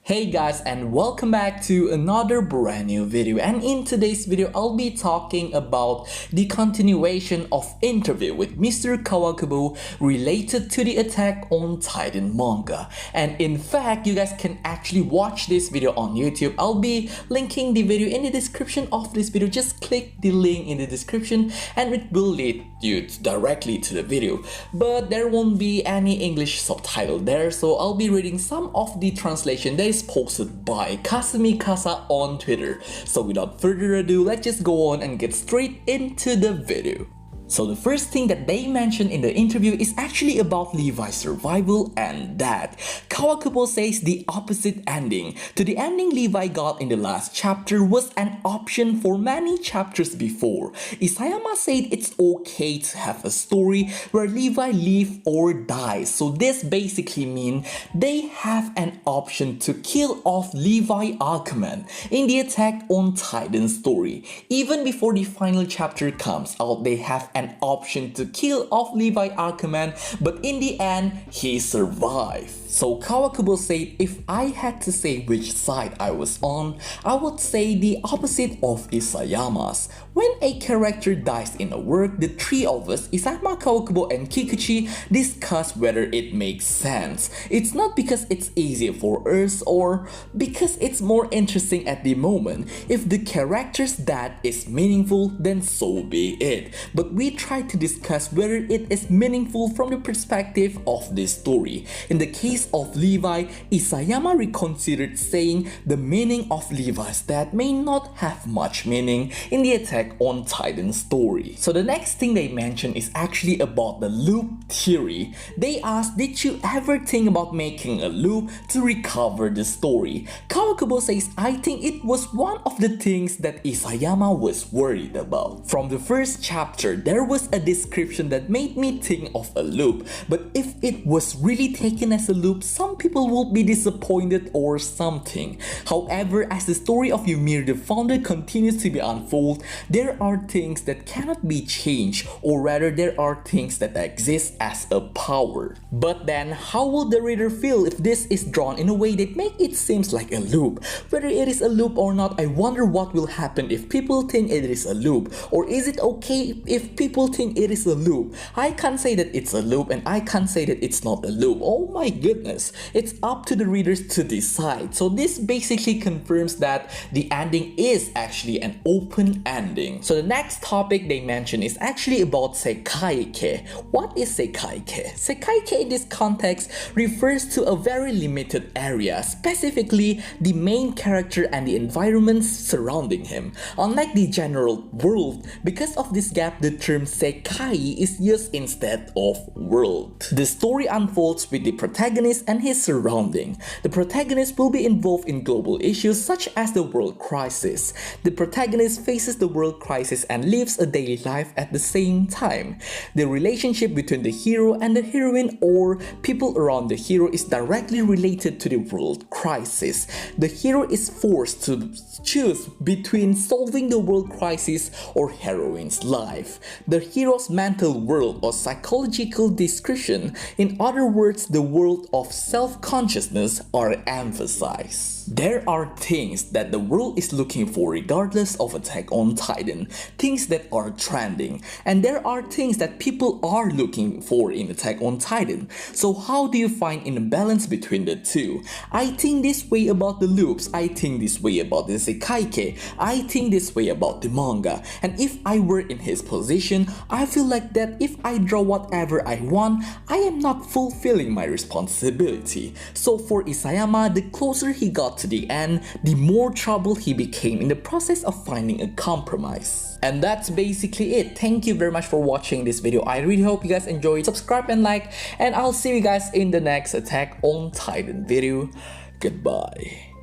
Hey guys, and welcome back to another brand new video, and in today's video I'll be talking about the continuation of interview with Mr. Kawakubo related to the Attack on Titan manga. And in fact, you guys can actually watch this video on YouTube. I'll be linking the video in the description of this video. Just click the link in the description and it will lead you directly to the video. But there won't be any English subtitle there, so I'll be reading some of the translation that is posted by Kasumi Kasa on Twitter. So without further ado, let's just go on and get straight into the video. So the first thing that they mentioned in the interview is actually about Levi's survival, and that Kawakubo says the opposite ending to the ending Levi got in the last chapter was an option for many chapters before. Isayama said it's okay to have a story where Levi lives or dies, so this basically means they have an option to kill off Levi Aquaman in the Attack on Titan story. Even before the final chapter comes out, they have an option to kill off Levi Aquaman, but in the end, he survived. So Kawakubo said, if I had to say which side I was on, I would say the opposite of Isayama's. When a character dies in a work, the three of us, Isayama, Kawakubo, and Kikuchi, discuss whether it makes sense. It's not because it's easier for us or because it's more interesting at the moment. If the character's death is meaningful, then so be it. But we try to discuss whether it is meaningful from the perspective of this story. In the case of Levi, Isayama reconsidered, saying the meaning of Levi's death may not have much meaning in the Attack on Titan story. So the next thing they mentioned is actually about the loop theory. They asked, did you ever think about making a loop to recover the story? Kawakubo says, I think it was one of the things that Isayama was worried about. From the first chapter, there was a description that made me think of a loop, but if it was really taken as a loop, some people would be disappointed or something. However, as the story of Ymir the Founder continues to be unfolded, there are things that cannot be changed, or rather there are things that exist as a power. But then, how will the reader feel if this is drawn in a way that makes it seems like a loop? Whether it is a loop or not, I wonder what will happen if people think it is a loop, or is it okay if people think it is a loop? I can't say that it's a loop and I can't say that it's not a loop. Oh my goodness, it's up to the readers to decide. So this basically confirms that the ending is actually an open ending. So the next topic they mention is actually about Seikaike. What is Seikaike? Seikaike in this context refers to a very limited area, specifically the main character and the environments surrounding him. Unlike the general world, because of this gap, the term Sekai is used instead of world. The story unfolds with the protagonist and his surrounding. The protagonist will be involved in global issues such as the world crisis. The protagonist faces the world crisis and lives a daily life at the same time. The relationship between the hero and the heroine or people around the hero is directly related to the world crisis. The hero is forced to choose between solving the world crisis or heroine's life. The hero's mental world or psychological discretion, in other words, the world of self-consciousness, are emphasized. There are things that the world is looking for regardless of Attack on Titan, things that are trending, and there are things that people are looking for in Attack on Titan. So how do you find an imbalance between the two? I think this way about the loops, I think this way about the Seikaike, I think this way about the manga, and if I were in his position, I feel like that if I draw whatever I want, I am not fulfilling my responsibility. So for Isayama, the closer he got to the end, the more trouble he became in the process of finding a compromise. And that's basically it. Thank you very much for watching this video. I really hope you guys enjoyed. Subscribe and like, and I'll see you guys in the next Attack on Titan video. Goodbye.